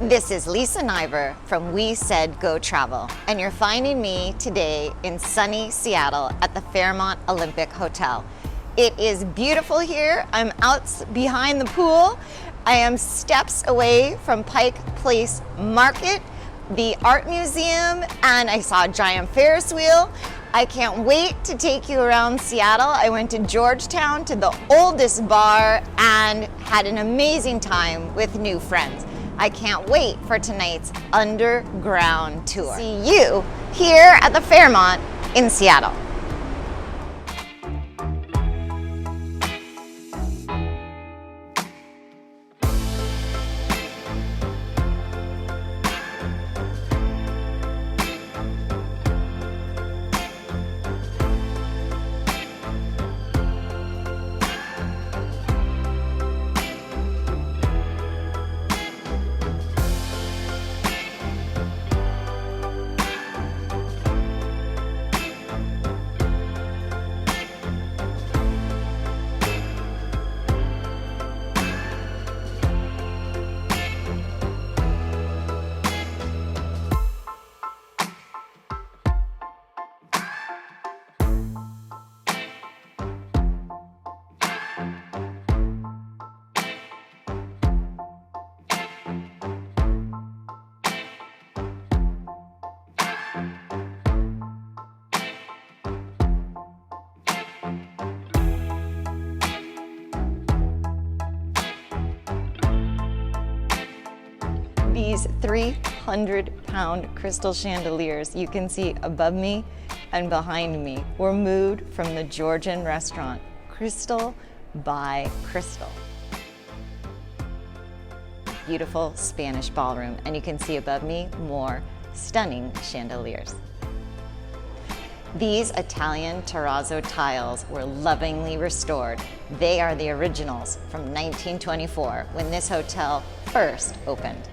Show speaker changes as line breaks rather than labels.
This is Lisa Niver from We Said Go Travel, and you're finding me today in sunny Seattle at the Fairmont Olympic Hotel. It is beautiful here. I'm out behind the pool. I am steps away from Pike Place Market, the art museum, and I saw a giant Ferris wheel. I can't wait to take you around Seattle. I went to Georgetown to the oldest bar and had an amazing time with new friends. I can't wait for tonight's underground tour. See you here at the Fairmont in Seattle. These 300-pound crystal chandeliers you can see above me and behind me were moved from the Georgian restaurant, Crystal by Crystal. Beautiful Spanish ballroom, and you can see above me more stunning chandeliers. These Italian terrazzo tiles were lovingly restored. They are the originals from 1924 when this hotel first opened.